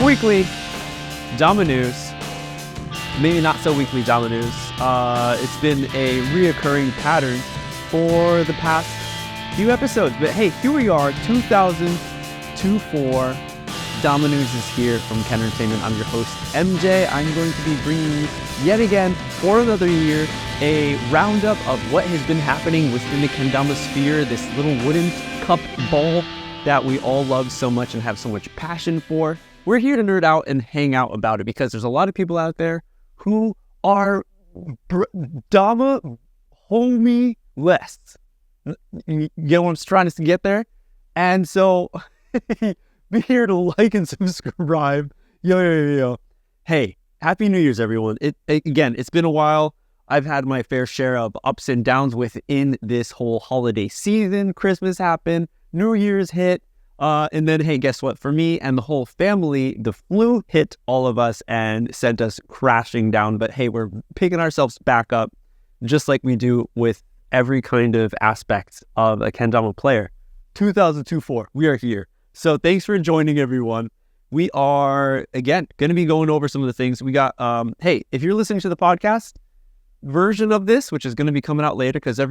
weekly Dama news. Maybe not so weekly Dama news. It's been a reoccurring pattern for the past few episodes. But hey, here we are, 2024. Dama news is here from Kendertainment. I'm your host, MJ. I'm going to be bringing you yet again for another year a roundup of what has been happening within the kendama sphere, this little wooden cup ball that we all love so much and have so much passion for. We're here to nerd out and hang out about it because there's a lot of people out there who are Dama homie-less. You get what I'm trying to get there? And so, be here to like and subscribe. Yo. Hey, Happy New Year's, everyone. Again, it's been a while. I've had my fair share of ups and downs within this whole holiday season. Christmas happened, New Year's hit, and then, hey, guess what? For me and the whole family, the flu hit all of us and sent us crashing down. But hey, we're picking ourselves back up just like we do with every kind of aspect of a kendama player. 2024, we are here. So thanks for joining, everyone. We are, again, going to be going over some of the things. We got, hey, if you're listening to the podcast version of this, which is going to be coming out later because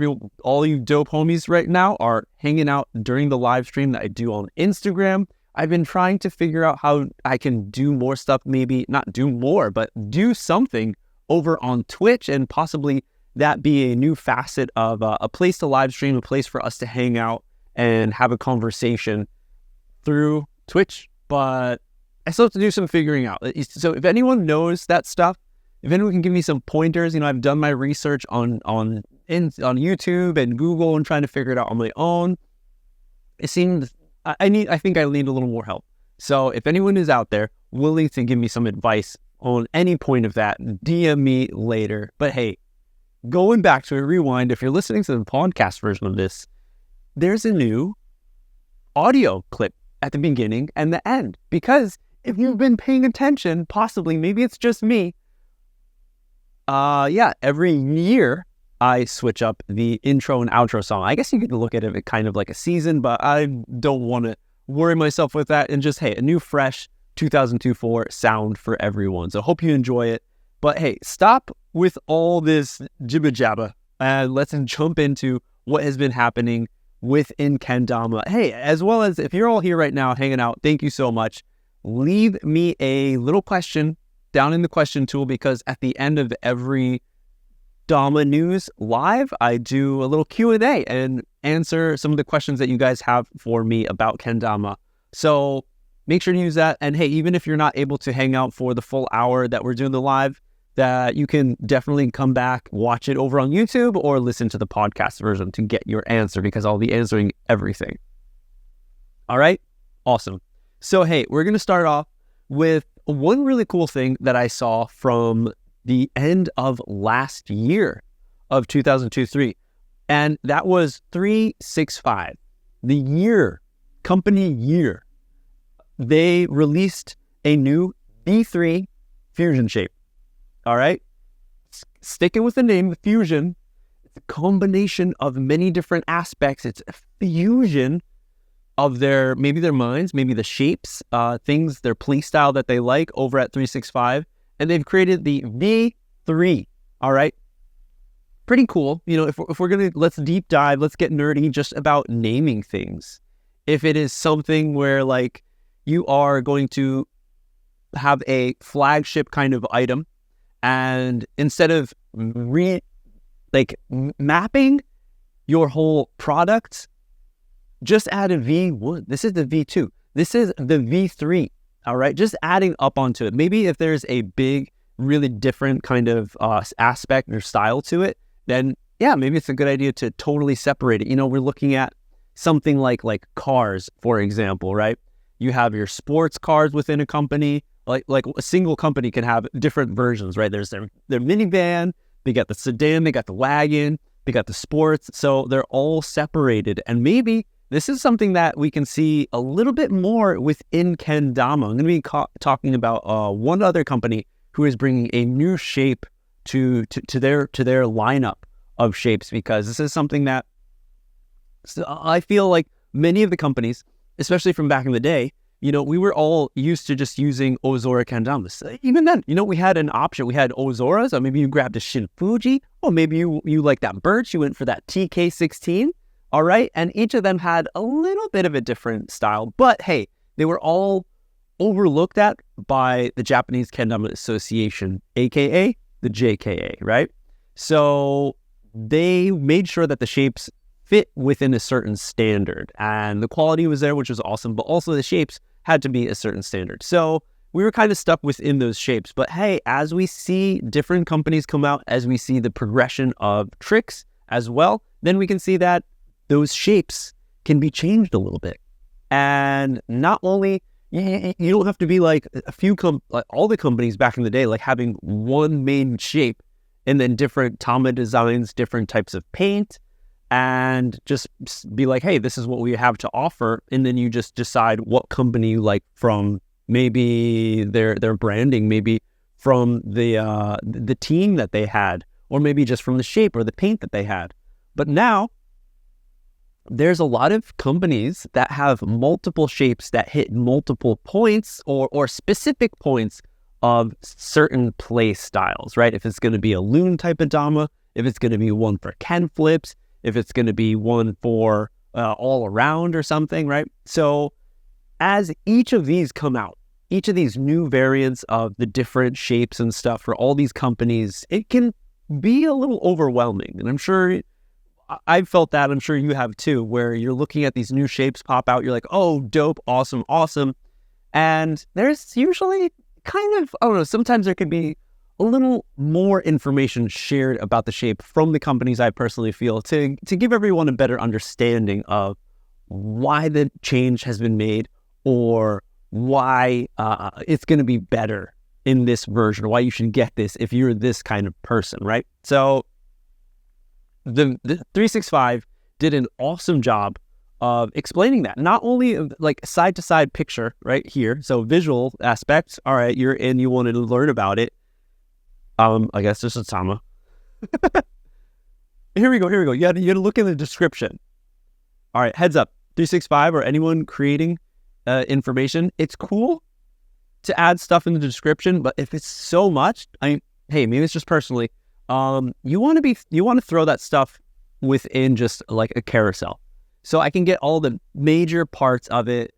all you dope homies right now are hanging out during the live stream that I do on Instagram. I've been trying to figure out how I can do more stuff, maybe not do more, but do something over on Twitch and possibly that be a new facet of a place to live stream, a place for us to hang out and have a conversation through Twitch. But I still have to do some figuring out. So if anyone knows that stuff, if anyone can give me some pointers, I've done my research on YouTube and Google and trying to figure it out on my own. It seems I think I need a little more help. So if anyone is out there willing to give me some advice on any point of that, DM me later. But hey, going back to a rewind, if you're listening to the podcast version of this, there's a new audio clip at the beginning and the end. Because if you've been paying attention, possibly, maybe it's just me, every year I switch up the intro and outro song. I guess you could look at it kind of like a season, but I don't want to worry myself with that. And just, hey, a new, fresh 2024 sound for everyone. So hope you enjoy it. But hey, stop with all this jibba jabba and let's jump into what has been happening within kendama. Hey, as well as if you're all here right now hanging out, thank you so much. Leave me a little question down in the question tool because at the end of every Dama news live, I do a little Q&A and answer some of the questions that you guys have for me about kendama. So make sure to use that. And hey, even if you're not able to hang out for the full hour that we're doing the live, that you can definitely come back, watch it over on YouTube or listen to the podcast version to get your answer because I'll be answering everything. All right? Awesome. So hey, we're going to start off with one really cool thing that I saw from the end of last year of 2023, and that was 365, the year, company year. They released a new V3 fusion shape. All right? Sticking with the name, fusion, it's a combination of many different aspects. It's a fusion of maybe their minds, maybe the shapes, things, their play style that they like over at 365. And they've created the V3. All right. Pretty cool. If we're going to, let's deep dive, let's get nerdy just about naming things. If it is something where like you are going to have a flagship kind of item and instead of mapping your whole product, just add a V1. This is the V2. This is the V3. All right. Just adding up onto it. Maybe if there's a big, really different kind of aspect or style to it, then yeah, maybe it's a good idea to totally separate it. We're looking at something like cars, for example, right? You have your sports cars within a company. Like a single company can have different versions, right? There's their minivan. They got the sedan. They got the wagon. They got the sports. So they're all separated. And maybe this is something that we can see a little bit more within kendama. I'm going to be talking about one other company who is bringing a new shape to their lineup of shapes, because this is something that I feel like many of the companies, especially from back in the day, we were all used to just using Ozora kendamas. Even then, we had an option. We had Ozoras, or maybe you grabbed a Shinfuji, or maybe you like that birch, you went for that TK16, all right? And each of them had a little bit of a different style, but hey, they were all overlooked at by the Japanese Kendama Association, aka the JKA, right? So they made sure that the shapes fit within a certain standard, and the quality was there, which was awesome, but also the shapes had to be a certain standard. So we were kind of stuck within those shapes. But hey, as we see different companies come out, as we see the progression of tricks as well, then we can see that those shapes can be changed a little bit. And not only, you don't have to be like like all the companies back in the day, like having one main shape and then different Tama designs, different types of paint, and just be like, hey, this is what we have to offer. And then you just decide what company you like from maybe their branding, maybe from the team that they had, or maybe just from the shape or the paint that they had. But now there's a lot of companies that have multiple shapes that hit multiple points or specific points of certain play styles, right? If it's going to be a loon type of Dama, if it's going to be one for Ken flips, if it's going to be one for all around or something, right? So as each of these come out, each of these new variants of the different shapes and stuff for all these companies, it can be a little overwhelming. And I'm sure I've felt that, I'm sure you have too, where you're looking at these new shapes pop out, you're like, oh, dope, awesome, awesome. And there's usually kind of, I don't know, sometimes there can be a little more information shared about the shape from the companies, I personally feel, to give everyone a better understanding of why the change has been made, or why it's going to be better in this version, why you should get this if you're this kind of person, right? So the 365 did an awesome job of explaining that. Not only like side-to-side picture right here, so visual aspects, all right, you're in, you wanted to learn about it. I guess this is Dama. Here we go. You got to look in the description. All right, heads up, 365 or anyone creating information, it's cool to add stuff in the description, but if it's so much, hey, maybe it's just personally, you want to throw that stuff within just like a carousel, so I can get all the major parts of it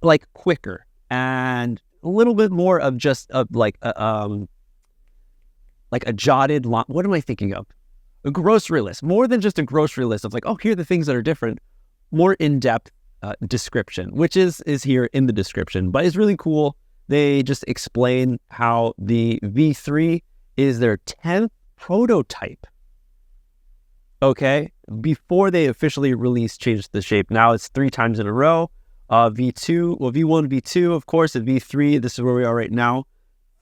like quicker, and a little bit more of just like a jotted line. What am I thinking of? A grocery list, more than just a grocery list of like, oh, here are the things that are different. More in-depth description, which is here in the description, but it's really cool. They just explain how the V3 is their 10th prototype. Okay, before they officially changed the shape. Now it's 3 times in a row. V2, well, V1, V2, of course, and V3, this is where we are right now.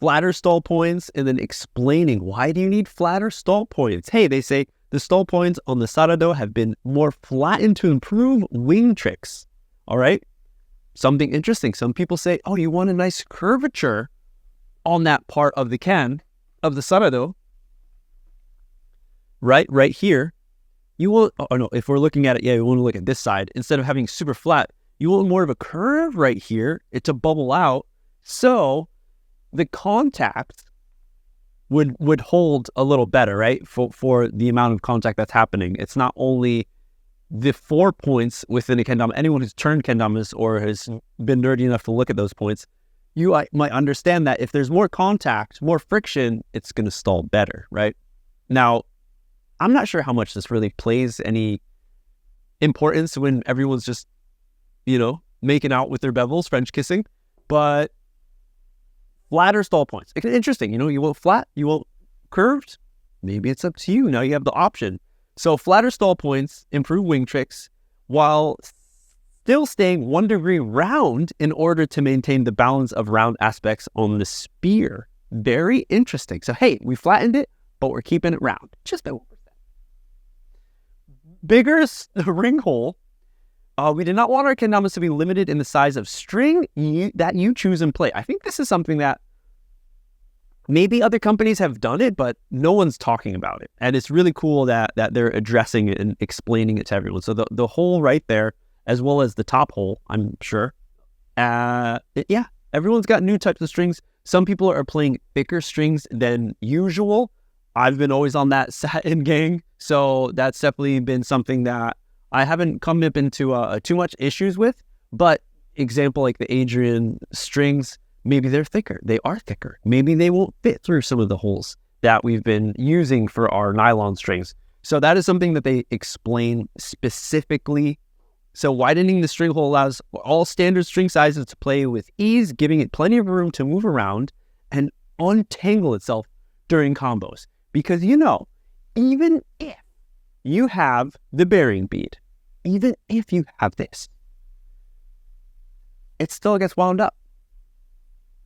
Flatter stall points, and then explaining why do you need flatter stall points? Hey, they say the stall points on the Sarado have been more flattened to improve wing tricks. All right, something interesting. Some people say, oh, you want a nice curvature on that part of the Ken, of the Sarado, right here. You want, oh no, if we're looking at it, yeah, we want to look at this side. Instead of having super flat, you want more of a curve right here, it to bubble out, so the contact would hold a little better, right? For the amount of contact that's happening. It's not only the 4 points within a kendama. Anyone who's turned kendamas or has been nerdy enough to look at those points, you might understand that if there's more contact, more friction, it's going to stall better, right? Now, I'm not sure how much this really plays any importance when everyone's just, making out with their bevels, French kissing, but flatter stall points. It's interesting, you want flat, you want curved, maybe it's up to you. Now you have the option. So flatter stall points improve wing tricks while still staying 1 degree round in order to maintain the balance of round aspects on the spear. Very interesting. So hey, we flattened it, but we're keeping it round, just by 1%. Bigger ring hole. We did not want our kendamas to be limited in the size of string that you choose and play. I think this is something that maybe other companies have done it, but no one's talking about it. And it's really cool that they're addressing it and explaining it to everyone. So the hole right there, as well as the top hole, I'm sure. Yeah, everyone's got new types of strings. Some people are playing thicker strings than usual. I've been always on that satin gang, so that's definitely been something that I haven't come up into too much issues with. But example like the Adrian strings, maybe they're thicker. They are thicker. Maybe they won't fit through some of the holes that we've been using for our nylon strings. So that is something that they explain specifically. So widening the string hole allows all standard string sizes to play with ease, giving it plenty of room to move around and untangle itself during combos. Because even if you have the bearing bead, even if you have this, it still gets wound up.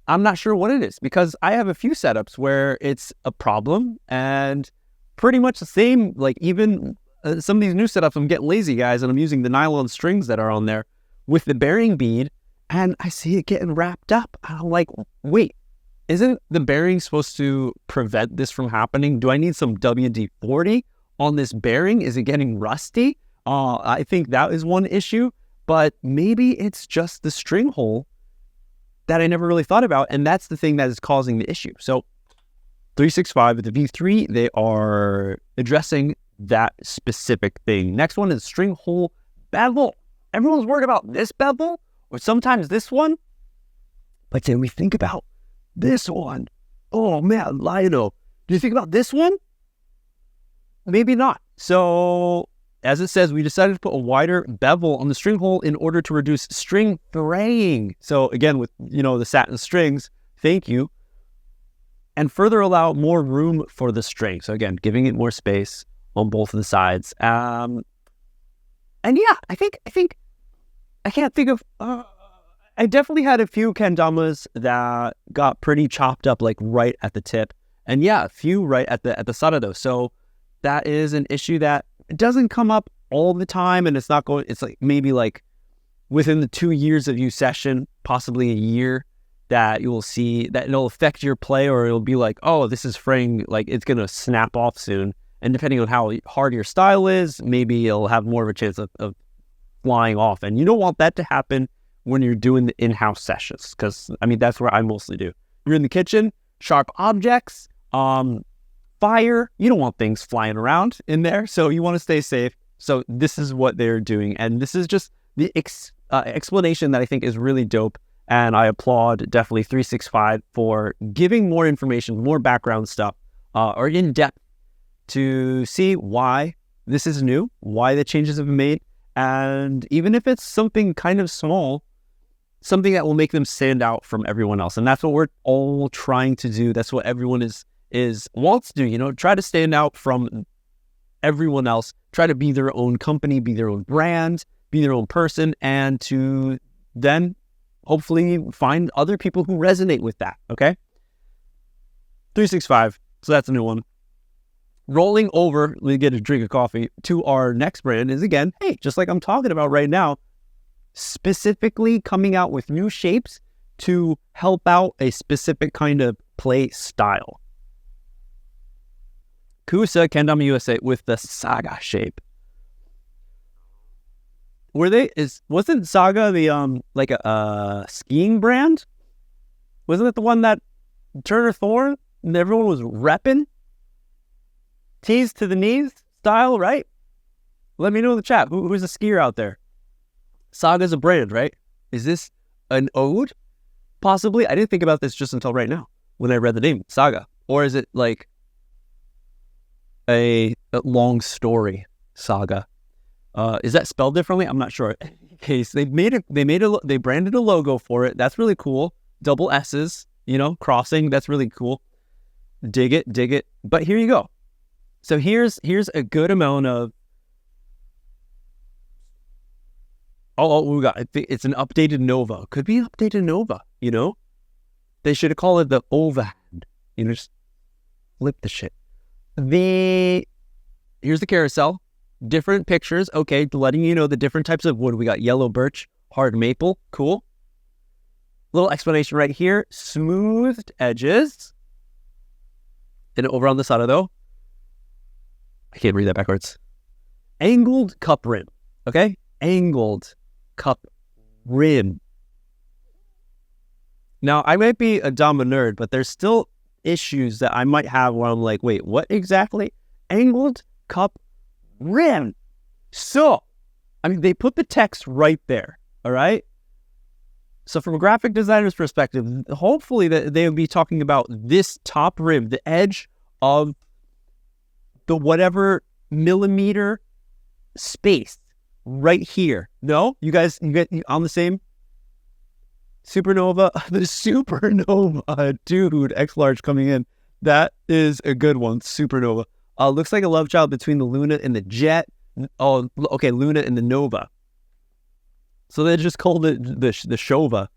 I'm not sure what it is, because I have a few setups where it's a problem, and pretty much the same, like even some of these new setups, I'm getting lazy, guys, and I'm using the nylon strings that are on there with the bearing bead, and I see it getting wrapped up. And I'm like, wait, isn't the bearing supposed to prevent this from happening? Do I need some WD-40 on this bearing? Is it getting rusty? I think that is one issue, but maybe it's just the string hole that I never really thought about, and that's the thing that is causing the issue. So 365 with the V3, they are addressing that specific thing. Next one is string hole bevel. Everyone's worried about this bevel, or sometimes this one, but then we think about this one. Oh man, Lionel, do you think about this one? Maybe not. So as it says, we decided to put a wider bevel on the string hole in order to reduce string fraying. So again, with the satin strings, thank you. And further allow more room for the string. So again, giving it more space on both of the sides. And yeah, I think I can't think of. I definitely had a few kendamas that got pretty chopped up, like right at the tip, and yeah, a few right at the sarado. So that is an issue that doesn't come up all the time, and it's not going. It's like maybe like within the 2 years of use session, possibly a year, that you will see that it'll affect your play, or it'll be like, oh, this is fraying, like it's gonna snap off soon. And depending on how hard your style is, maybe it'll have more of a chance of flying off. And you don't want that to happen when you're doing the in-house sessions, because I mean that's where I mostly do. You're in the kitchen, sharp objects, fire. You don't want things flying around in there, so you want to stay safe. So this is what they're doing, and this is just the explanation that I think is really dope. And I applaud definitely 365 for giving more information, more background stuff, or in depth to see why this is new, why the changes have been made, and even if it's something kind of small, something that will make them stand out from everyone else. And that's what we're all trying to do. That's what everyone wants to do. Try to stand out from everyone else. Try to be their own company, be their own brand, be their own person, and to then hopefully find other people who resonate with that, okay? 365, so that's a new one. Rolling over, let me get a drink of coffee, to our next brand is, again, hey, just like I'm talking about right now, specifically coming out with new shapes to help out a specific kind of play style. Kusa Kendama USA with the Saga shape. Wasn't Saga the like a skiing brand? Wasn't it the one that Turner Thorne and everyone was repping? Tees to the knees style, right? Let me know in the chat. Who's a skier out there? Saga's a brand, right? Is this an ode? Possibly. I didn't think about this just until right now when I read the name, Saga. Or is it like a long story, Saga? Is that spelled differently? I'm not sure. In case they branded a logo for it. That's really cool. Double S's, crossing. That's really cool. Dig it. But here you go. So here's a good amount of. We got. It's an updated Nova. Could be an updated Nova. They should have called it the overhand. Just flip the shit. Here's the carousel. Different pictures, okay, letting you know the different types of wood. We got yellow birch, hard maple, cool. Little explanation right here. Smoothed edges. And over on the side though, I can't read that backwards. Angled cup rim, okay? Angled cup rim. Now, I might be a Dama nerd, but there's still issues that I might have where I'm like, wait, what exactly? Angled cup rim. So, I mean, they put the text right there, all right? So from a graphic designer's perspective, hopefully that they would be talking about this top rim, the edge of the whatever millimeter space right here. No? You get on the same? Supernova? The Supernova. Dude, X large coming in. That is a good one. Supernova. Looks like a love child between the Luna and the Jet. Oh, okay, Luna and the Nova. So they just called it the Shova.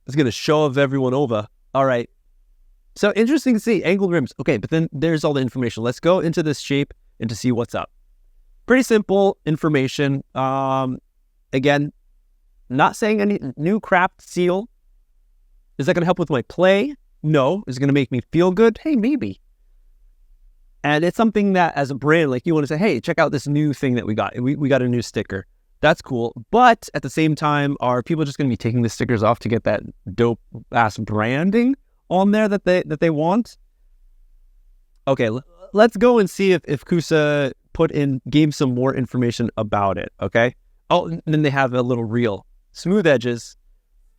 It's going to shove everyone over. All right. So interesting to see. Angled rims. Okay, but then there's all the information. Let's go into this shape and to see what's up. Pretty simple information. Again, not saying any new craft seal. Is that going to help with my play? No. Is it going to make me feel good? Hey, maybe. And it's something that as a brand, like you want to say, hey, check out this new thing that we got. We got a new sticker. That's cool. But at the same time, are people just going to be taking the stickers off to get that dope ass branding on there that they want? Okay, let's go and see if Kusa gave some more information about it. Okay. Oh, and then they have a little reel. Smooth edges,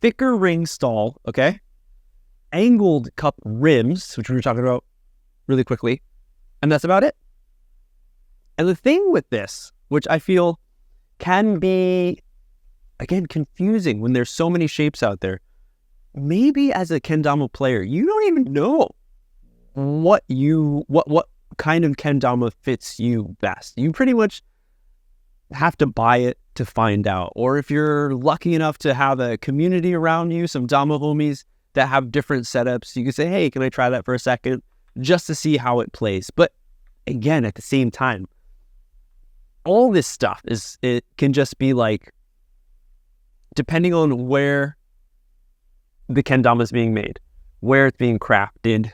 thicker ring stall. Okay. Angled cup rims, which we were talking about really quickly. And that's about it. And the thing with this, which I feel can be, again, confusing when there's so many shapes out there. Maybe as a kendama player, you don't even know what kind of kendama fits you best. You pretty much have to buy it to find out. Or if you're lucky enough to have a community around you, some Dama homies that have different setups, you can say, hey, can I try that for a second? Just to see how it plays. But again, at the same time, all this stuff it can just be like, depending on where the kendama is being made, where it's being crafted.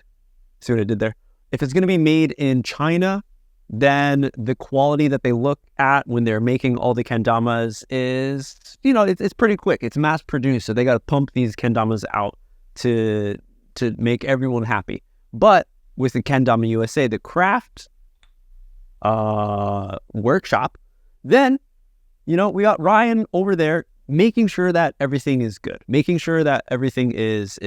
See what I did there? If it's going to be made in China, then the quality that they look at when they're making all the kendamas is, it's pretty quick. It's mass produced, so they got to pump these kendamas out to make everyone happy. But with the Kendama USA, the craft workshop, then, we got Ryan over there making sure that everything is good, making sure that everything is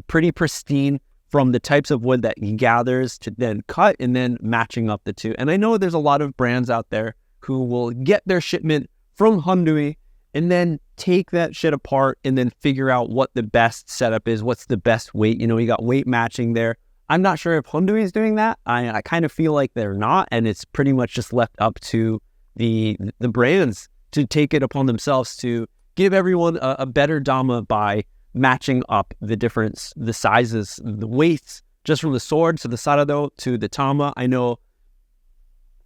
pretty pristine from the types of wood that he gathers to then cut and then matching up the two. And I know there's a lot of brands out there who will get their shipment from Hyundai and then take that shit apart and then figure out what the best setup is, what's the best weight. You got weight matching there. I'm not sure if Hyundai is doing that. I kind of feel like they're not, and it's pretty much just left up to the brands to take it upon themselves to give everyone a better Dama by matching up the sizes, the weights, just from the sword to the sarado to the tama. I know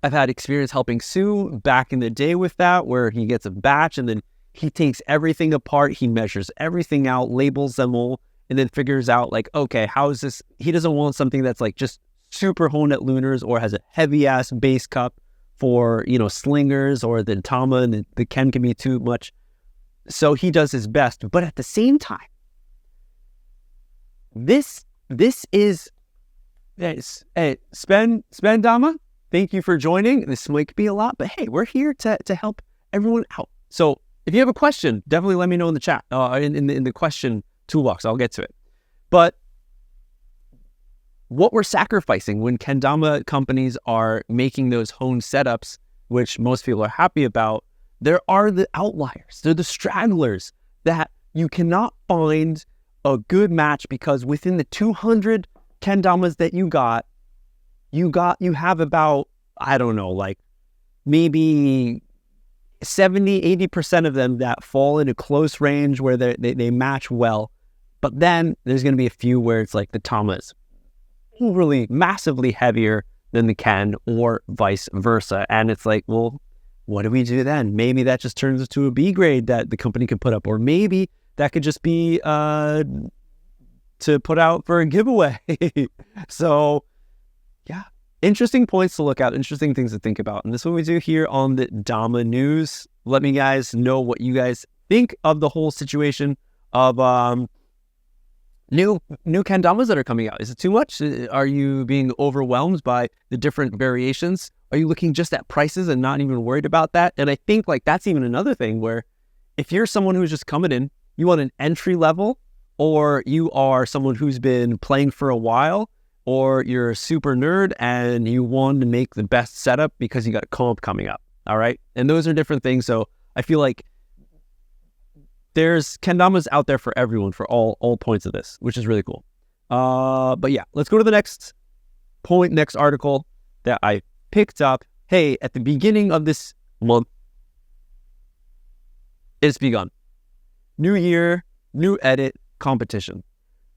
I've had experience helping Sue back in the day with that, where he gets a batch and then he takes everything apart, he measures everything out, labels them all, and then figures out like, okay, how is this? He doesn't want something that's like just super honed at lunars or has a heavy ass base cup for, slingers, or the tama and the ken can be too much. So he does his best. But at the same time, this is, Spend Dama, thank you for joining. This might be a lot, but hey, we're here to help everyone out. So if you have a question, definitely let me know in the chat, in the question toolbox. I'll get to it. But what we're sacrificing when kendama companies are making those honed setups, which most people are happy about, there are the outliers. They're the stragglers that you cannot find a good match, because within the 200 kendamas that you have about, I don't know, like maybe 70-80% of them that fall in a close range where they match well. But then there's going to be a few where it's like the tama is really massively heavier than the ken, or vice versa. And it's like, well, what do we do then? Maybe that just turns into a B grade that the company could put up, or maybe that could just be to put out for a giveaway. So yeah, interesting points to look at, interesting things to think about. And this is what we do here on the Dama News. Let me guys know what you guys think of the whole situation of new kendamas that are coming out. Is it too much? Are you being overwhelmed by the different variations? Are you looking just at prices and not even worried about that? And I think like that's even another thing where if you're someone who's just coming in, you want an entry level, or you are someone who's been playing for a while, or you're a super nerd and you want to make the best setup because you got a comp coming up. All right. And those are different things. So I feel like there's kendamas out there for everyone for all points of this, which is really cool. But yeah, let's go to the next point, next article that I picked up. Hey, at the beginning of this month, it's begun. New year, new edit competition,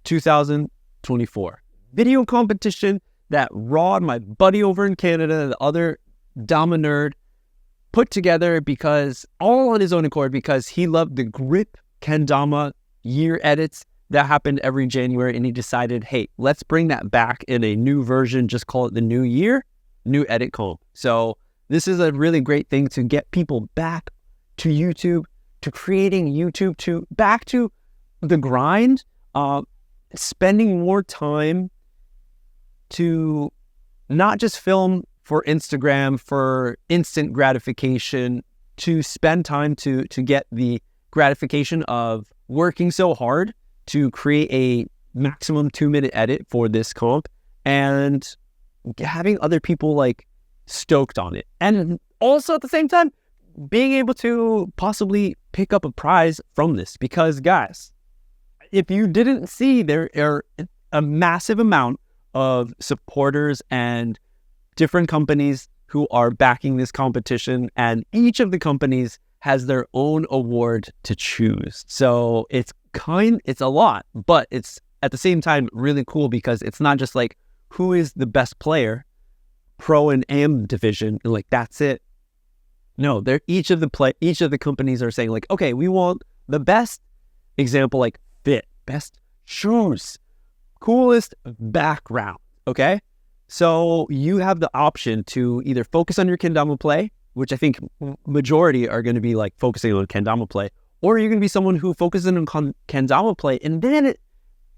2024. Video competition that Rod, my buddy over in Canada, the other Dama nerd, put together because all on his own accord, because he loved the grip kendama year edits that happened every January, and he decided, hey, let's bring that back in a new version, just call it the new year, new edit comp. So this is a really great thing to get people back to YouTube, to creating YouTube, to back to the grind, spending more time to not just film for Instagram for instant gratification, to spend time to get the gratification of working so hard to create a maximum 2-minute edit for this comp and having other people like stoked on it. And also at the same time, being able to possibly pick up a prize from this, because guys, if you didn't see, there are a massive amount of supporters and different companies who are backing this competition, and each of the companies has their own award to choose. So it's a lot, but it's at the same time really cool because it's not just like who is the best player, pro and am division, and like that's it. No, each of the companies are saying like, okay, we want the best example, like fit, best shoes, coolest background. Okay. So you have the option to either focus on your kendama play, which I think majority are going to be like focusing on kendama play, or you're going to be someone who focuses on kendama play and then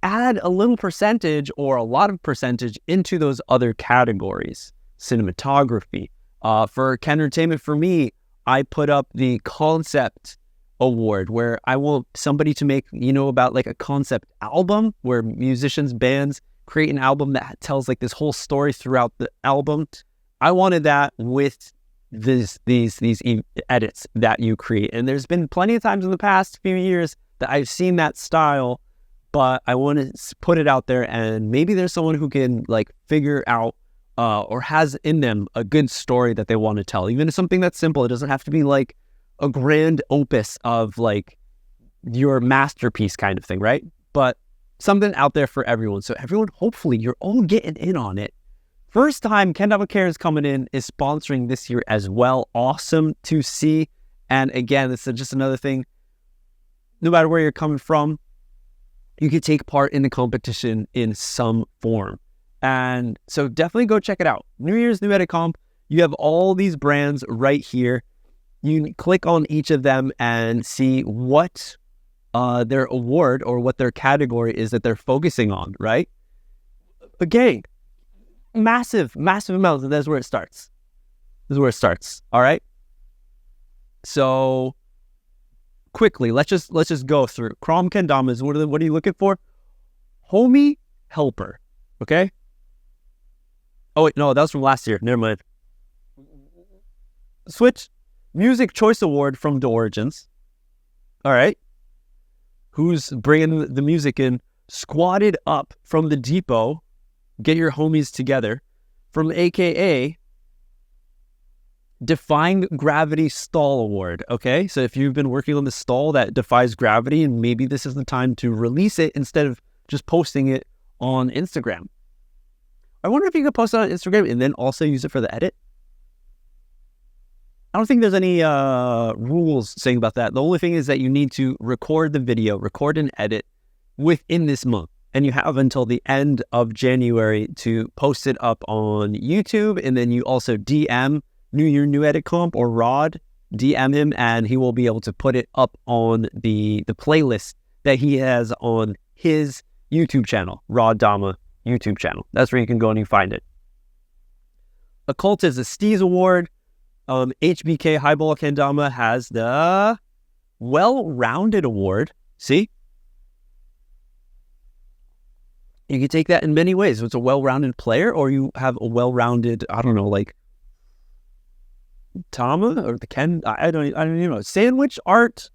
add a little percentage or a lot of percentage into those other categories. Cinematography. For kendertainment, for me, I put up the concept award where I want somebody to make, about like a concept album where musicians, bands create an album that tells like this whole story throughout the album. I wanted that with these edits that you create. And there's been plenty of times in the past few years that I've seen that style, but I want to put it out there, and maybe there's someone who can like figure out or has in them a good story that they want to tell. Even if something that's simple, it doesn't have to be like a grand opus of like your masterpiece kind of thing, right? But something out there for everyone. So everyone, hopefully you're all getting in on it. First time Kendama Cares coming in is sponsoring this year as well. Awesome to see. And again, this is just another thing. No matter where you're coming from, you can take part in the competition in some form. And so definitely go check it out. New Year's New Edit Comp. You have all these brands right here. You click on each of them and see what their award or what their category is that they're focusing on, right? Again, massive amounts, and that's where it starts. All right. So quickly, let's just go through. Crom kendamas. What are you looking for? Homie helper. Okay. Oh wait, no, that was from last year. Never mind. Switch. Music Choice Award from The Origins. All right. Who's bringing the music in? Squatted Up from The Depot. Get your homies together. From AKA Defying Gravity Stall Award. Okay, so if you've been working on the stall that defies gravity, and maybe this is the time to release it instead of just posting it on Instagram. I wonder if you could post it on Instagram and then also use it for the edit. I don't think there's any rules saying about that. The only thing is that you need to record the video, record and edit within this month. And you have until the end of January to post it up on YouTube. And then you also DM New Year New Edit Comp or Rod DM him and he will be able to put it up on the playlist that he has on his YouTube channel, Raw Dama YouTube channel. That's where you can go and you find it. Occult is a Steez Award. HBK Highball Kendama has the Well-Rounded Award. See? You can take that in many ways. It's a well-rounded player, or you have a well-rounded, I don't know, like Dama or the Ken. I don't even know. Sandwich Art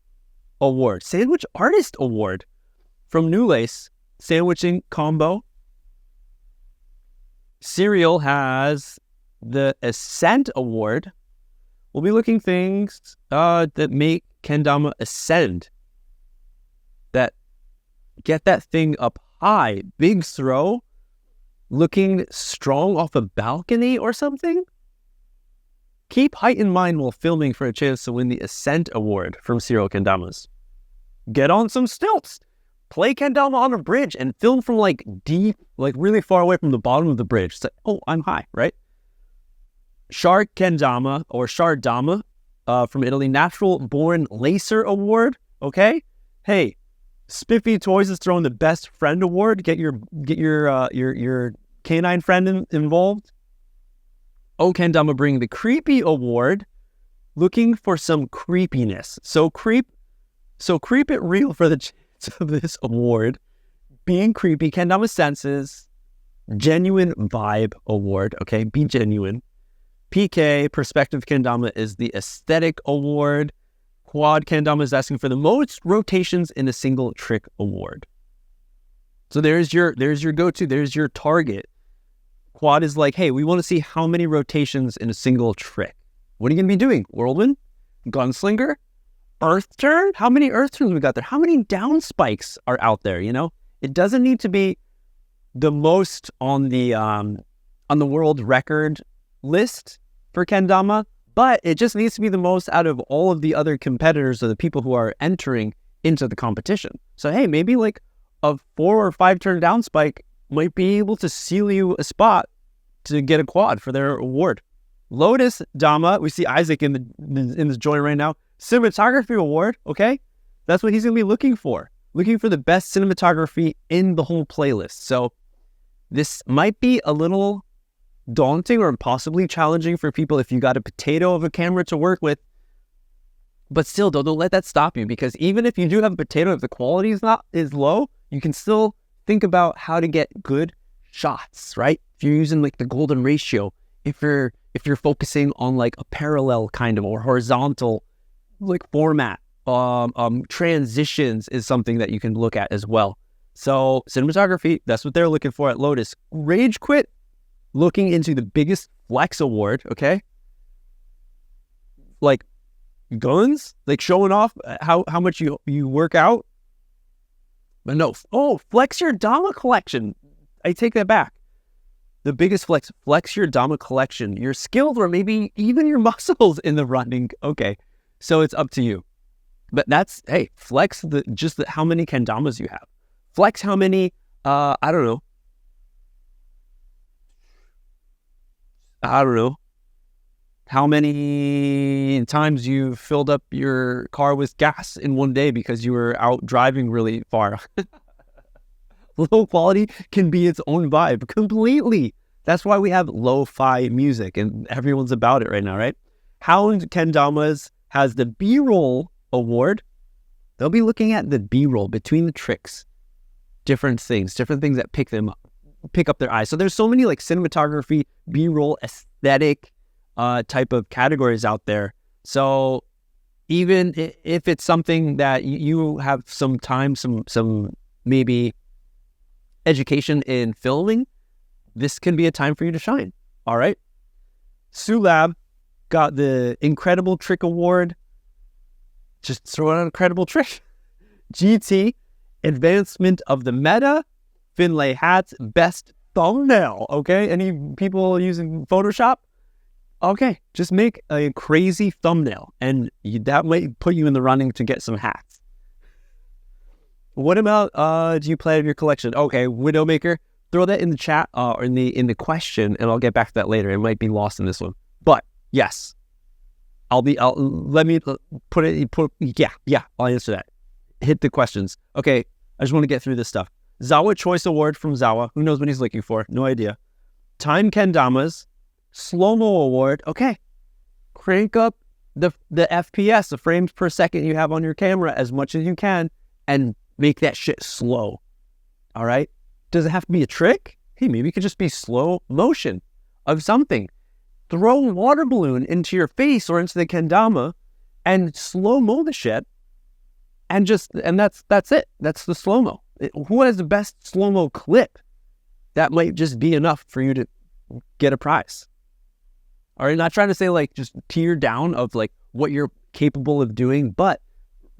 Award, Sandwich Artist Award from New Lace Sandwiching Combo. Cereal has the Ascent Award. We'll be looking things that make kendama ascend, that get that thing up high, big throw, looking strong off a balcony or something. Keep height in mind while filming for a chance to win the Ascent Award from Serial Kendamas. Get on some stilts. Play kendama on a bridge and film from like deep, like really far away from the bottom of the bridge. It's like, oh, I'm high, right? Shard Kendama or Shard Dama from Italy, Natural Born Lacer Award. Okay, hey, Spiffy Toys is throwing the Best Friend Award. Get your canine friend involved. Oh, Kendama bringing the Creepy Award, looking for some creepiness. So creep it real for the chance of this award. Being creepy, Kendama Senses, Genuine Vibe Award. Okay, be genuine. PK, Perspective Kendama, is the Aesthetic Award. Quad Kendama is asking for the most rotations in a single trick award. So there's your go-to, there's your target. Quad is like, hey, we want to see how many rotations in a single trick. What are you going to be doing? Whirlwind? Gunslinger? Earth turn? How many earth turns we got there? How many down spikes are out there, you know? It doesn't need to be the most on the world record list for kendama, but it just needs to be the most out of all of the other competitors or the people who are entering into the competition. So hey, maybe like a 4 or 5 turn down spike might be able to seal you a spot to get a quad for their award. Lotus Dama, we see Isaac in the joint right now. Cinematography Award, okay? That's what he's going to be looking for the best cinematography in the whole playlist. So this might be a little daunting or possibly challenging for people if you got a potato of a camera to work with. But still, don't let that stop you, because even if you do have a potato, if the quality is low, you can still think about how to get good shots, right? If you're using like the golden ratio, if you're focusing on like a parallel kind of or horizontal like format, transitions is something that you can look at as well. So cinematography, that's what they're looking for at Lotus. Rage Quit, looking into the biggest flex award, okay? Like guns, like showing off how much you work out. But no, flex your Dama collection. I take that back. The biggest flex your Dama collection, your skills, or maybe even your muscles in the running. Okay, so it's up to you. But that's, hey, flex how many kendamas you have. Flex how many, I don't know, how many times you filled up your car with gas in one day because you were out driving really far. Low quality can be its own vibe completely. That's why we have lo-fi music and everyone's about it right now, right? Hound Kendamas has the B-roll award. They'll be looking at the B-roll between the tricks, different things that pick up their eyes. So there's so many like cinematography, B-roll, aesthetic type of categories out there. So even if it's something that you have some time, some maybe education in filming, this can be a time for you to shine. All right. Sulab got the Incredible Trick Award. Just throw out an incredible trick. GT, Advancement of the Meta. Finlay Hats, Best Thumbnail. Okay, any people using Photoshop? Okay, just make a crazy thumbnail, and that might put you in the running to get some hats. What about do you play out of your collection? Okay, Widowmaker. Throw that in the chat or in the question, and I'll get back to that later. It might be lost in this one, but yes, Let me I'll answer that. Hit the questions. Okay, I just want to get through this stuff. Zawa Choice Award from Zawa. Who knows what he's looking for? No idea. Time Kendamas. Slow-mo award. Okay. Crank up the FPS, the frames per second you have on your camera as much as you can and make that shit slow. All right? Does it have to be a trick? Hey, maybe it could just be slow motion of something. Throw a water balloon into your face or into the kendama and slow-mo the shit and that's it. That's the slow-mo. Who has the best slow-mo clip? That might just be enough for you to get a prize. All right, not trying to say like just tear down of like what you're capable of doing, but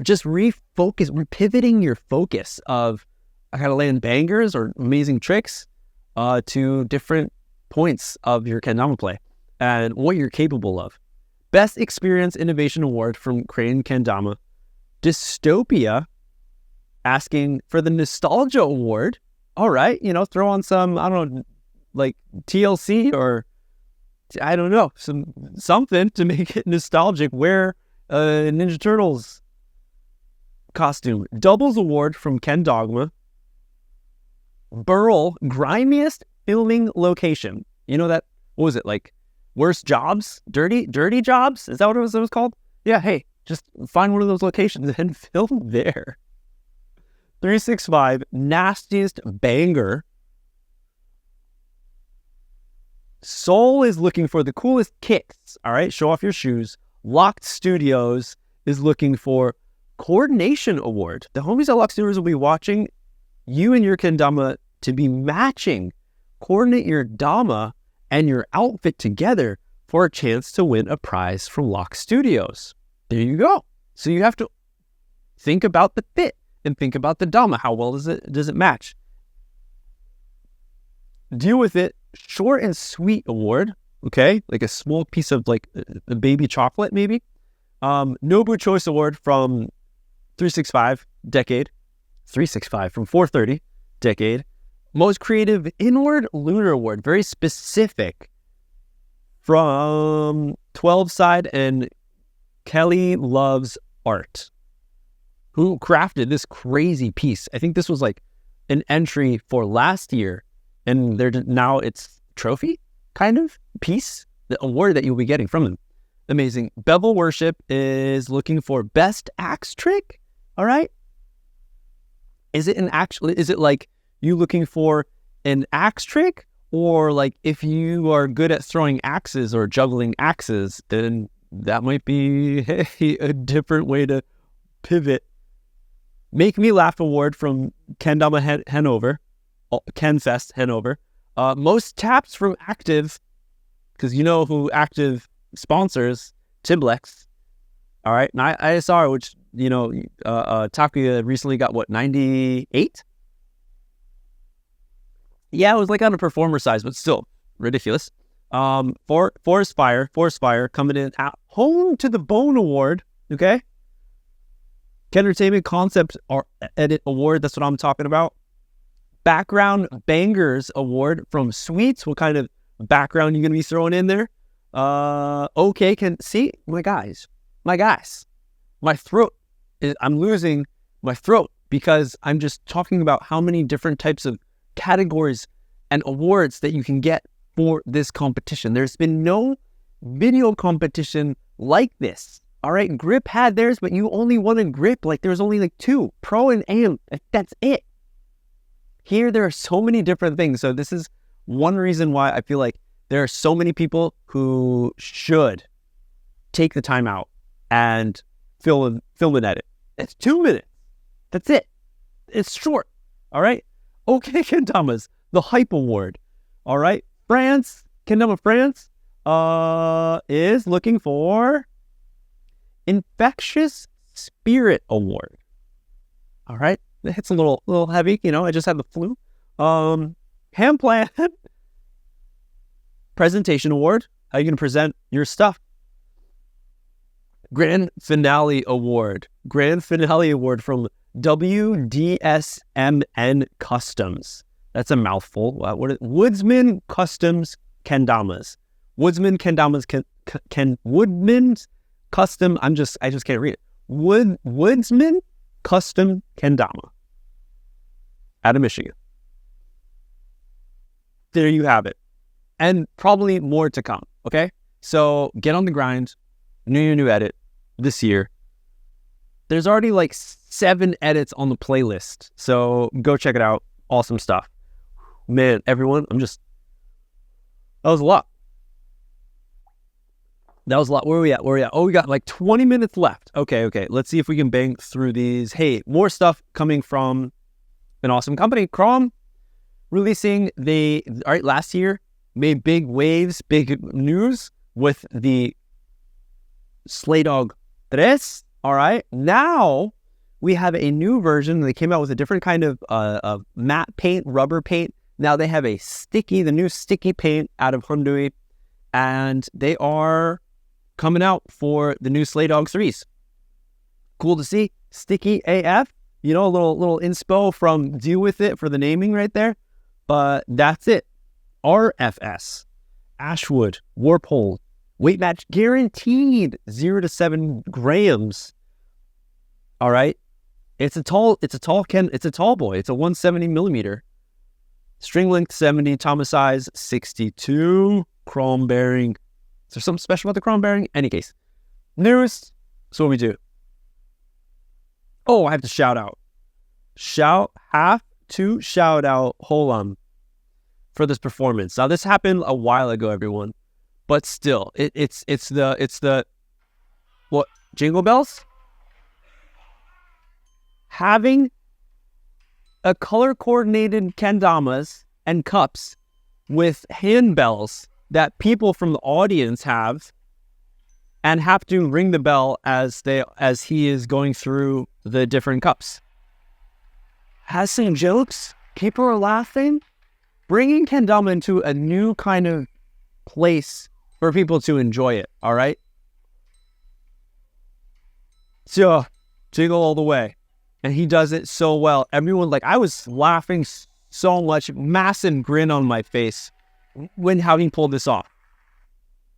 just refocus, pivoting your focus of I gotta land bangers or amazing tricks to different points of your kendama play and what you're capable of. Best Experience Innovation Award from Crane Kendama. Dystopia asking for the Nostalgia Award. All right, throw on some, I don't know, like TLC or I don't know, something to make it nostalgic. Wear a Ninja Turtles costume. Doubles Award from Ken Dogma. Burl, grimiest filming location. What was it, like worst jobs? Dirty jobs? Is that what it was called? Yeah, hey, just find one of those locations and film there. 365, nastiest banger. Soul is looking for the coolest kicks. All right, show off your shoes. Locked Studios is looking for coordination award. The homies at Locked Studios will be watching you and your kendama to be matching. Coordinate your dama and your outfit together for a chance to win a prize from Locked Studios. There you go. So you have to think about the fit and think about the dama. How well does it match? Deal with it. Short and Sweet Award. Okay, like a small piece of like a baby chocolate maybe. Nobu Choice Award from 365 Decade. 365 from 430 Decade. Most Creative Inward Lunar Award. Very specific. From 12 Side and Kelly Loves Art, who crafted this crazy piece. I think this was like an entry for last year, and now it's trophy kind of piece, the award that you'll be getting from them. Amazing. Bevel Worship is looking for best axe trick. All right. Is it like you looking for an axe trick, or like if you are good at throwing axes or juggling axes, then that might be a different way to pivot. Make Me Laugh Award from Kendama Hanover, Kenfest Hanover. Most taps from Active, because you know who Active sponsors, Tiblex. All right, and ISR, which Takuya recently got 98? Yeah, it was like on a performer size, but still ridiculous. Forest Fire coming in at Home to the Bone Award. Okay, Kendertainment Concept Edit Award. That's what I'm talking about. Background Bangers Award from Sweets. What kind of background you gonna be throwing in there? Okay, my guys, my throat I'm losing my throat because I'm just talking about how many different types of categories and awards that you can get for this competition. There's been no video competition like this. All right, Grip had theirs, but you only wanted Grip. Like there was only like 2, Pro and Am. That's it. Here, there are so many different things. So this is one reason why I feel like there are so many people who should take the time out and film and edit. It's 2 minutes. That's it. It's short. All right. Okay, Kendamas, the Hype Award. All right. France, Kendama France is looking for Infectious Spirit Award. All right. It's a little heavy. I just had the flu. Ham Plan Presentation Award. How are you going to present your stuff? Grand Finale Award from WDSMN Customs. That's a mouthful. Woodsman Customs Kendamas. Woodman's Custom, I just can't read it. Woodsman Custom Kendama out of Michigan. There you have it. And probably more to come, okay? So get on the grind, new edit this year. There's already like 7 edits on the playlist, so go check it out. Awesome stuff. Man, everyone, that was a lot. Where are we at? Oh, we got like 20 minutes left. Okay. Let's see if we can bang through these. Hey, more stuff coming from an awesome company, Chrome, releasing last year, made big waves, big news with the Slay Dog 3. All right. Now we have a new version. They came out with a different kind of matte paint, rubber paint. Now they have the new sticky paint out of Hyundai, and they are coming out for the new Slay Dog 3s. Cool to see. Sticky AF. A little inspo from Deal With It for the naming right there. But that's it. RFS. Ashwood. Warp Hole. Weight match guaranteed. 0 to 7 grams. All right. It's a tall boy. It's a 170 millimeter. String length 70. Dama size 62. Chrome bearing. Is there something special about the chrome bearing? Any case. News. So what we do. Oh, I have to shout out. Shout out Holam for this performance. Now this happened a while ago, everyone. But still, it's the what, jingle bells? Having a color-coordinated kendamas and cups with handbells that people from the audience have and have to ring the bell as he is going through the different cups. Has some jokes. People are laughing. Bringing kendama into a new kind of place for people to enjoy it, all right? So, jiggle all the way. And he does it so well. Everyone, I was laughing so much, massive grin on my face how he pulled this off.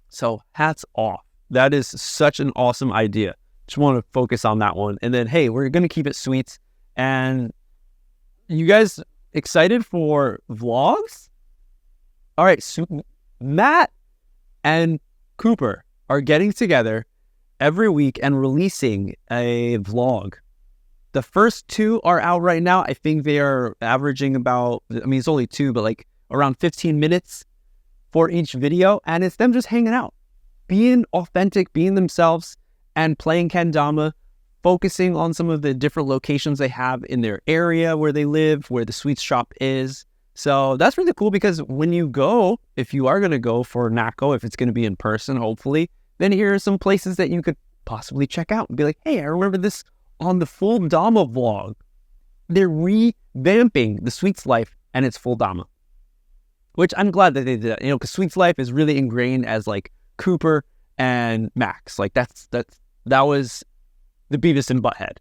So, hats off. That is such an awesome idea. Just want to focus on that one. And then, hey, we're going to keep it sweet. And you guys excited for vlogs? All right, so Matt and Cooper are getting together every week and releasing a vlog. The first 2 are out right now. I think they are averaging it's only 2, but around 15 minutes for each video. And it's them just hanging out, being authentic, being themselves, and playing kendama, focusing on some of the different locations they have in their area where they live, where the sweets shop is. So that's really cool, because when you go, if you are going to go for NACO, if it's going to be in person, hopefully, then here are some places that you could possibly check out and be like, hey, I remember this on the full Dama vlog. They're revamping the Sweets Life and its full Dama, which I'm glad that they did that, because Sweets Life is really ingrained as Cooper and Max. That was the Beavis and Butthead,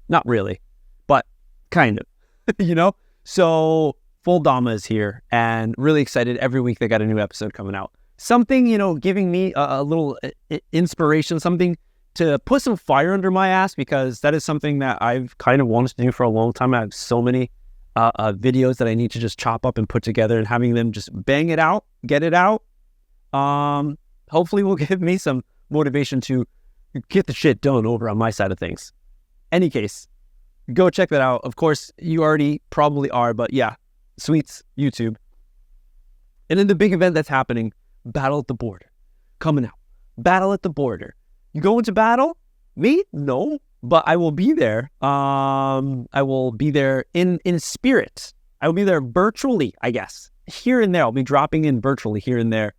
not really, but kind of, So full Dama is here, and really excited. Every week they got a new episode coming out. Something, giving me a little inspiration, something to put some fire under my ass, because that is something that I've kind of wanted to do for a long time. I have so many videos that I need to just chop up and put together, and having them just bang it out, get it out. Hopefully will give me some motivation to get the shit done over on my side of things. Any case, go check that out. Of course, you already probably are, but yeah, Sweets, YouTube. And then the big event that's happening, Battle at the Border, coming out. Battle at the Border. You go into battle? Me? No. But I will be there. I will be there in spirit. I will be there virtually, I guess. Here and there. I'll be dropping in virtually here and there.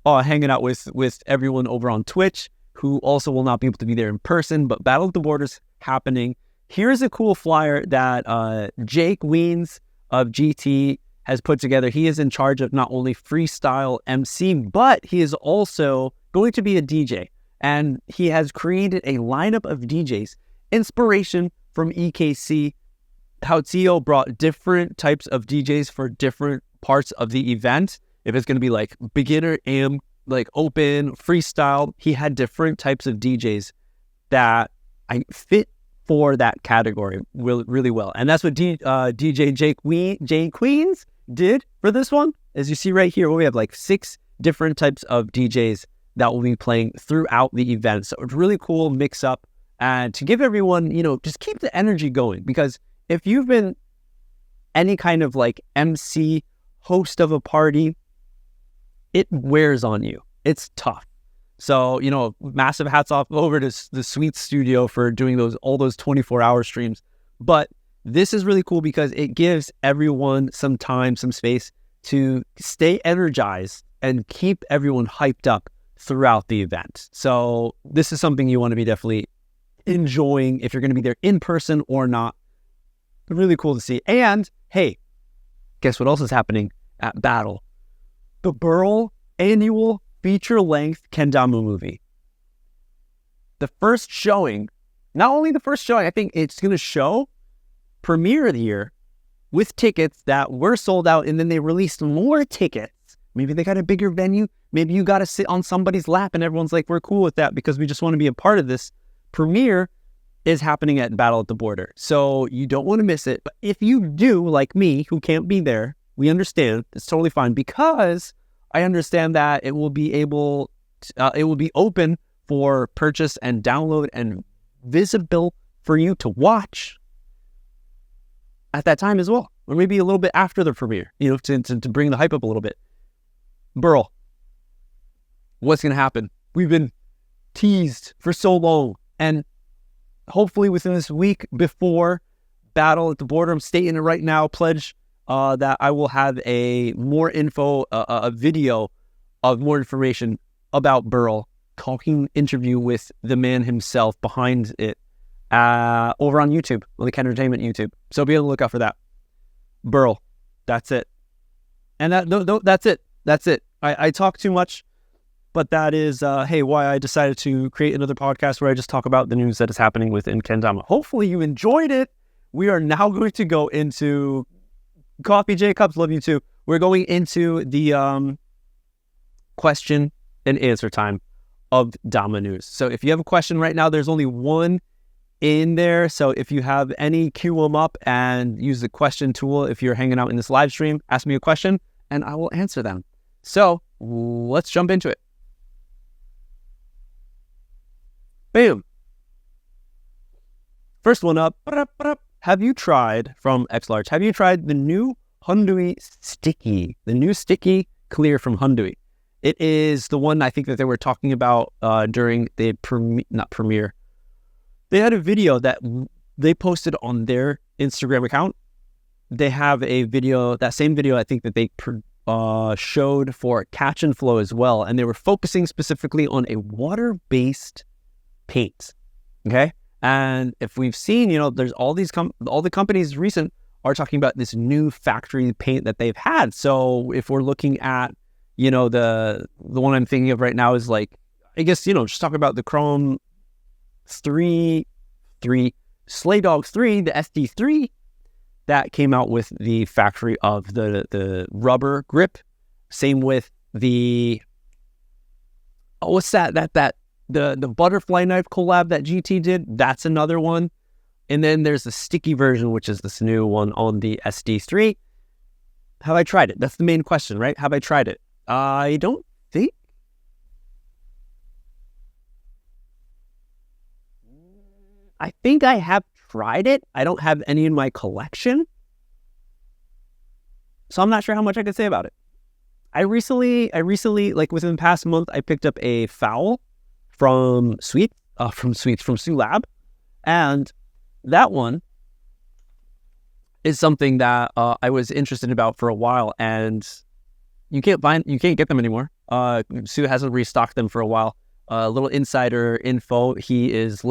Hanging out with everyone over on Twitch, who also will not be able to be there in person. But Battle at the Border's happening. Here's a cool flyer that Jake Weens of GT has put together. He is in charge of not only freestyle MC, but he is also going to be a DJ. And he has created a lineup of DJs, inspiration from EKC. How Tio brought different types of DJs for different parts of the event. If it's going to be beginner AM like open, freestyle. He had different types of DJs that I fit for that category really well. And that's what DJ Jay Queens did for this one. As you see right here, we have like 6 different types of DJs that will be playing throughout the event. So it's really cool mix up and to give everyone, just keep the energy going. Because if you've been any kind of like MC, host of a party, it wears on you. It's tough. So, massive hats off over to the Sweet Studio for doing all those 24-hour streams. But this is really cool because it gives everyone some time, some space to stay energized and keep everyone hyped up throughout the event. So this is something you want to be definitely enjoying if you're going to be there in person or not. Really cool to see. And hey, guess what else is happening at Battle? The Burl annual feature-length kendama movie. The first showing, not only the first showing, I think it's going to premiere of the year with tickets that were sold out, and then they released more tickets. Maybe they got a bigger venue. Maybe you got to sit on somebody's lap and everyone's like, we're cool with that because we just want to be a part of this. Premiere is happening at Battle at the Border. So you don't want to miss it. But if you do, like me, who can't be there, we understand. It's totally fine because I understand that it will be open for purchase and download and visible for you to watch at that time as well. Or maybe a little bit after the premiere, to bring the hype up a little bit. Burl, what's going to happen? We've been teased for so long, and hopefully within this week before Battle at the Border, I'm stating it right now, pledge that I will have more info, a video of more information about Burl, talking interview with the man himself behind it over on YouTube, on the Kendertainment YouTube. So be on the lookout for that. Burl, that's it. And that's it. That's it. I talk too much, but that is, why I decided to create another podcast where I just talk about the news that is happening within kendama. Hopefully you enjoyed it. We are now going to go into Coffee J Cups. Love you too. We're going into the question and answer time of Dama news. So if you have a question right now, there's only one in there. So if you have any, queue them up and use the question tool. If you're hanging out in this live stream, ask me a question and I will answer them. So let's jump into it. Bam. First one up. Have you tried, from X Large, have you tried the new Hundui Sticky? The new Sticky Clear from Hundui. It is the one I think that they were talking about during the premiere. They had a video that they posted on their Instagram account. They have a video, that same video I think that they showed for Catch and Flow as well. And they were focusing specifically on a water-based paint. Okay? And if we've seen, there's all the companies recent are talking about this new factory paint that they've had. So if we're looking at, the one I'm thinking of right now is like, I guess, just talk about the Chrome 3, Slay Dogs 3, the SD3 that came out with the factory of the rubber grip. Same with the, what's that? The butterfly knife collab that GT did, that's another one. And then there's the sticky version, which is this new one on the SD3. Have I tried it? That's the main question, right? Have I tried it? I don't think. I think I have tried it. I don't have any in my collection. So I'm not sure how much I could say about it. I recently, like within the past month, I picked up a foul from Sulab, and that one is something that I was interested about for a while, and you can't get them anymore. Sue hasn't restocked them for a while. A little insider info: he's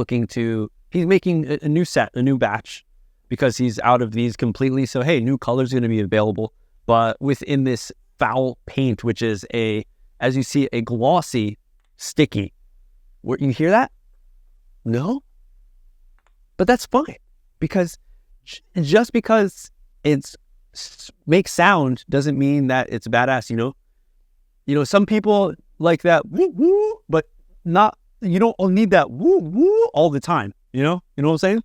making a new set, a new batch, because he's out of these completely. So hey, new colors are going to be available, but within this foul paint, which is as you see, a glossy, sticky. You hear that? No? But that's fine, because just because it's makes sound doesn't mean that it's badass, Some people like that woo woo, but not, you don't need that woo woo all the time. You know what I'm saying?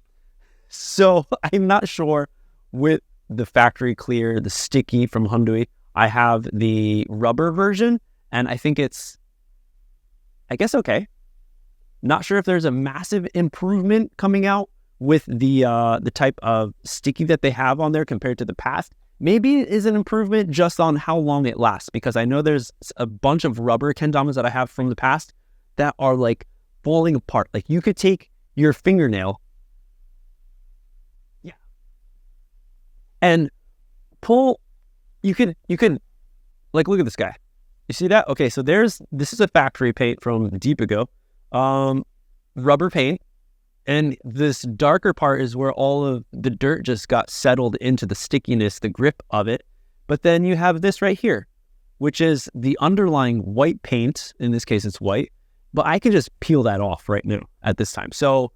So I'm not sure with the factory clear, the sticky from Hyundai. I have the rubber version, and I think it's, I guess, okay. Not sure if there's a massive improvement coming out with the type of sticky that they have on there compared to the past. Maybe it is an improvement just on how long it lasts, because I know there's a bunch of rubber kendamas that I have from the past that are like falling apart. Like you could take your fingernail, and pull. You can like, look at this guy. You see that? Okay, so this is a factory paint from deep ago, rubber paint. And this darker part is where all of the dirt just got settled into the stickiness, the grip of it. But then you have this right here, which is the underlying white paint. In this case, it's white, but I can just peel that off right now at this time. So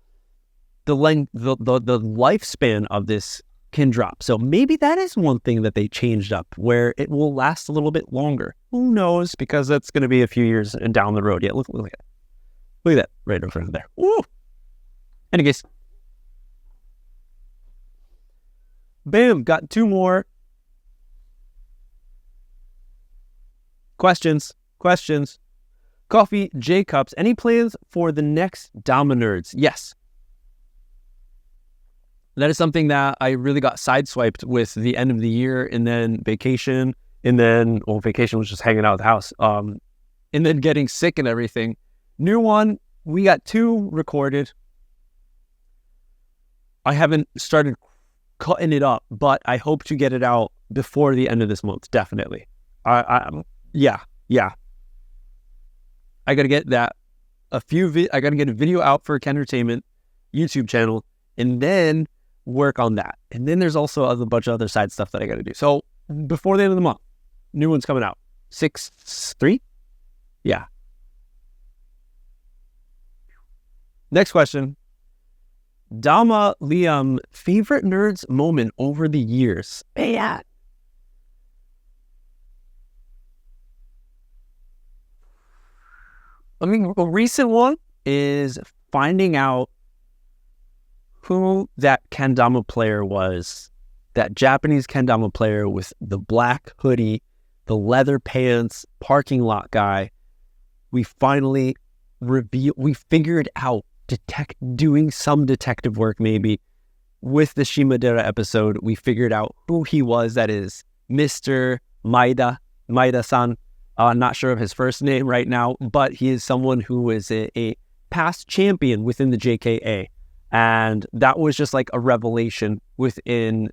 the lifespan of this can drop. So maybe that is one thing that they changed up, where it will last a little bit longer. Who knows? Because that's going to be a few years down the road. Yeah, look at that. Look at that right in front of there. Ooh. Anyways, bam, got 2 more questions. Coffee J Cups, any plans for the next Dama Nerds? Yes. That is something that I really got sideswiped with the end of the year, and then vacation, and then, well, vacation was just hanging out at the house, and then getting sick and everything. New one, we got 2 recorded. I haven't started cutting it up, but I hope to get it out before the end of this month, definitely. Yeah. I got to get that, I got to get a video out for Kendertainment YouTube channel, and then work on that. And then there's also a bunch of other side stuff that I got to do. So before the end of the month, new one's coming out. 6/3? Yeah. Next question. Dama Liam, favorite nerds moment over the years? Yeah. I mean, a recent one is finding out who that kendama player was, that Japanese kendama player with the black hoodie, the leather pants, parking lot guy. We finally figured out, doing some detective work maybe with the Shimadera episode, we figured out who he was. That is Mr. Maeda-san. Not sure of his first name right now, but he is someone who is a past champion within the JKA. And that was just like a revelation within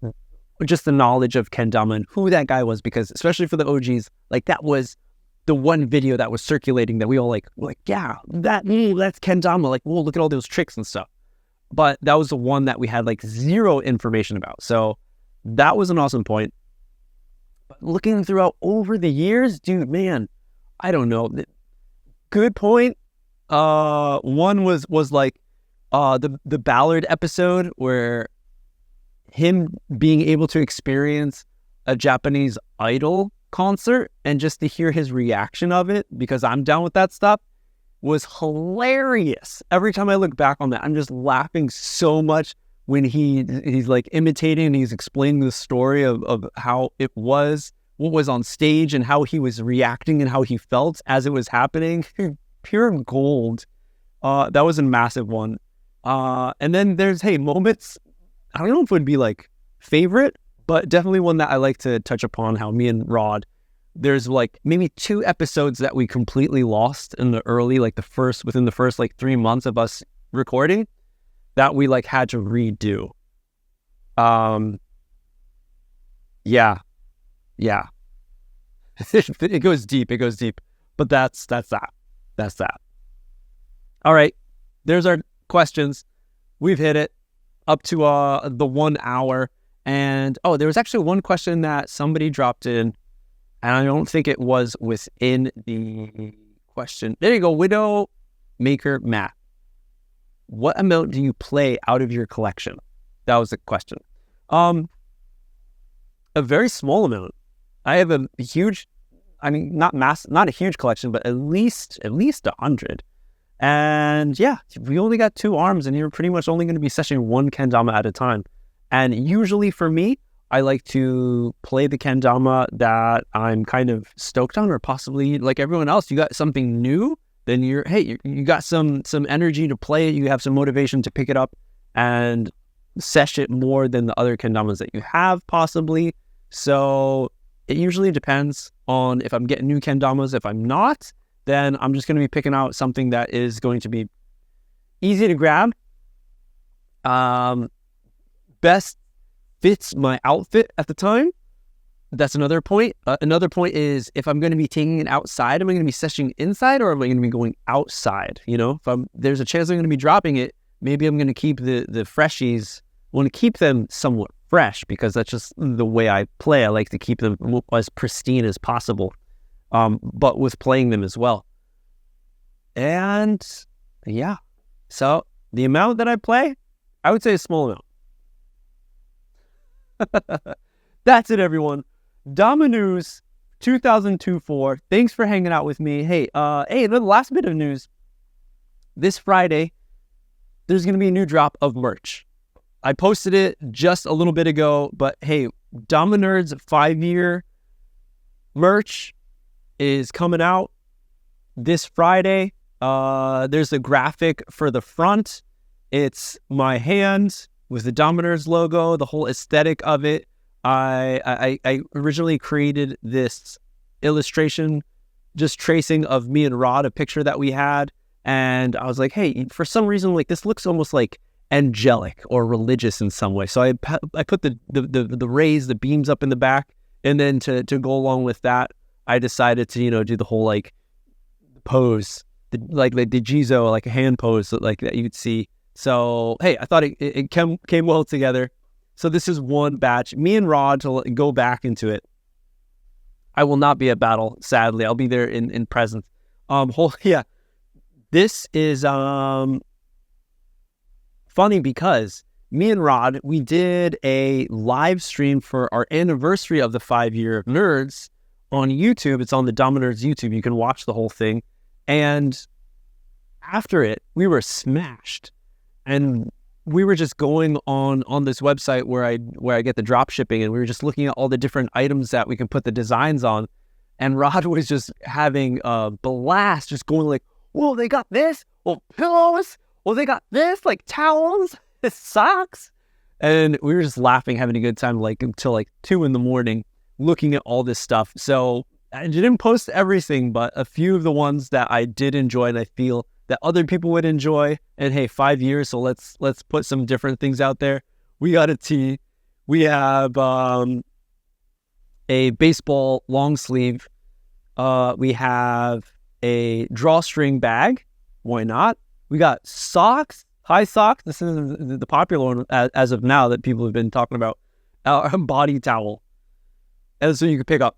just the knowledge of kendama and who that guy was, because especially for the OGs, like that was the one video that was circulating that we all like, yeah, that's kendama. Like, whoa, look at all those tricks and stuff. But that was the one that we had like zero information about. So that was an awesome point. But looking throughout over the years, dude, man, I don't know. Good point. One was like the Ballard episode, where him being able to experience a Japanese idol concert and just to hear his reaction of it, because I'm down with that stuff, was hilarious. Every time I look back on that, I'm just laughing so much when he's like imitating and he's explaining the story of how it was, what was on stage, and how he was reacting and how he felt as it was happening. Pure gold. That was a massive one. And then there's, moments, I don't know if it would be like favorite, but definitely one that I like to touch upon, how me and Rod, there's like maybe 2 episodes that we completely lost in the early, like within the first like 3 months of us recording, that we like had to redo. Yeah. It goes deep, but that's that. All right. There's our questions. We've hit it up to the 1 hour. And there was actually one question that somebody dropped in, and I don't think it was within the question. There you go, Widow Maker Matt. What amount do you play out of your collection? That was the question. A very small amount. I have a huge I mean, not a huge collection, but at least 100. And yeah, we only got 2 arms, and you're pretty much only going to be sessioning one kendama at a time. And usually for me, I like to play the kendama that I'm kind of stoked on, or possibly like everyone else, you got something new, then you got some energy to play it, you have some motivation to pick it up and sesh it more than the other kendamas that you have possibly. So it usually depends on if I'm getting new kendamas. If I'm not, then I'm just going to be picking out something that is going to be easy to grab, best fits my outfit at the time. That's another point. Another point is, if I'm going to be taking it outside, am I going to be seshing inside, or am I going to be going outside? You know, if there's a chance I'm going to be dropping it, maybe I'm going to keep the freshies. I want to keep them somewhat fresh, because that's just the way I play. I like to keep them as pristine as possible, but with playing them as well. And yeah, so the amount that I play, I would say a small amount. That's it, everyone. Dama News 2024. Thanks for hanging out with me. Hey, the last bit of news. This Friday, there's going to be a new drop of merch. I posted it just a little bit ago, but hey, Dama Nerds 5-year merch is coming out this Friday. There's a graphic for the front. It's my hand with the Dama Nerds logo, the whole aesthetic of it. I originally created this illustration, just tracing of me and Rod, a picture that we had. And I was like, hey, for some reason, like, this looks almost like angelic or religious in some way. So I put the rays, the beams up in the back. And then to go along with that, I decided to, do the whole like pose, like the Jizo, like a hand pose, like that you'd see. So, hey, I thought it came well together. So this is one batch. Me and Rod, to go back into it, I will not be at battle, sadly. I'll be there in presence. This is funny because me and Rod, we did a live stream for our anniversary of the 5-year of Nerds on YouTube. It's on the Dama Nerds YouTube. You can watch the whole thing. And after it, we were smashed. And we were just going on this website where I get the drop shipping, and we were just looking at all the different items that we can put the designs on. And Rod was just having a blast, just going like, whoa, they got this? Well, pillows? Well, they got this? Like towels? Socks? And we were just laughing, having a good time, like until like 2 a.m, looking at all this stuff. So I didn't post everything, but a few of the ones that I did enjoy and I feel that other people would enjoy. And hey, 5 years, so let's put some different things out there. We got a tee. We have a baseball long sleeve. We have a drawstring bag. Why not? We got socks, high socks. This is the popular one as of now that people have been talking about. A body towel. And so you can pick up.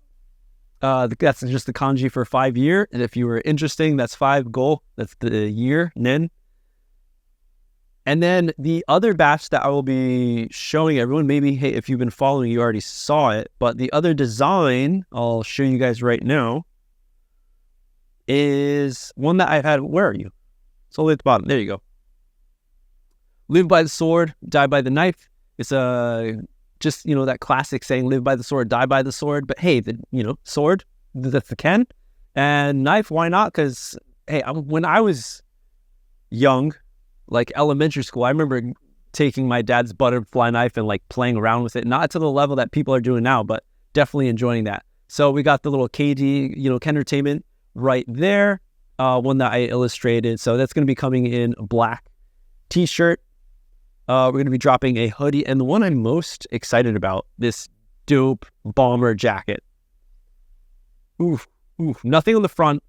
That's just the kanji for 5-year. And if you were interesting, that's 5 go. That's the year, nen. And then the other batch that I will be showing everyone, maybe, hey, if you've been following, you already saw it. But the other design I'll show you guys right now is one that I've had. Where are you? It's all the way at the bottom. There you go. Live by the sword, die by the knife. It's just, that classic saying, live by the sword, die by the sword. But hey, sword, that's the ken. And knife, why not? Because, hey, when I was young, like elementary school, I remember taking my dad's butterfly knife and like playing around with it. Not to the level that people are doing now, but definitely enjoying that. So we got the little kendertainment right there. One that I illustrated. So that's going to be coming in a black t-shirt. We're going to be dropping a hoodie. And the one I'm most excited about, this dope bomber jacket. Oof. Nothing on the front,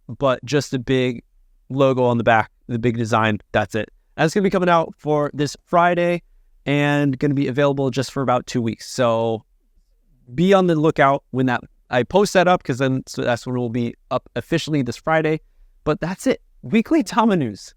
but just a big logo on the back, the big design. That's it. That's going to be coming out for this Friday and going to be available just for about 2 weeks. So be on the lookout when I post that up, because that's when it will be up officially this Friday. But that's it. Weekly Dama News.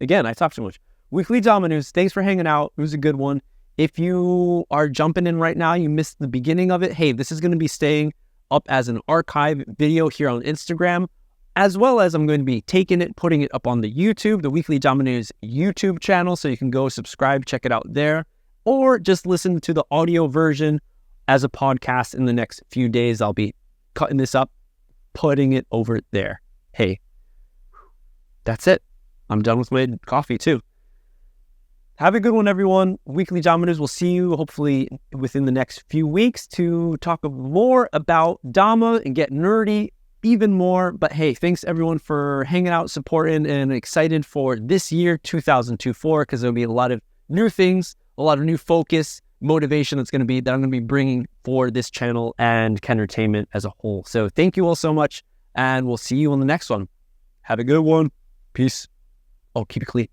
Again, I talked too much. Weekly Dama News. Thanks for hanging out. It was a good one. If you are jumping in right now, you missed the beginning of it. Hey, this is going to be staying up as an archive video here on Instagram, as well as I'm going to be taking it, putting it up on the YouTube, the Weekly Dama News YouTube channel, so you can go subscribe, check it out there, or just listen to the audio version as a podcast in the next few days. I'll be cutting this up, putting it over there. Hey, that's it. I'm done with my coffee too. Have a good one, everyone. Weekly Dama News. We'll see you hopefully within the next few weeks to talk more about Dama and get nerdy even more. But hey, thanks everyone for hanging out, supporting, and excited for this year, 2024, because there'll be a lot of new things, a lot of new focus, motivation that I'm going to be bringing for this channel and Kendertainment as a whole. So thank you all so much, and we'll see you on the next one. Have a good one. Peace. Oh, keep it clean.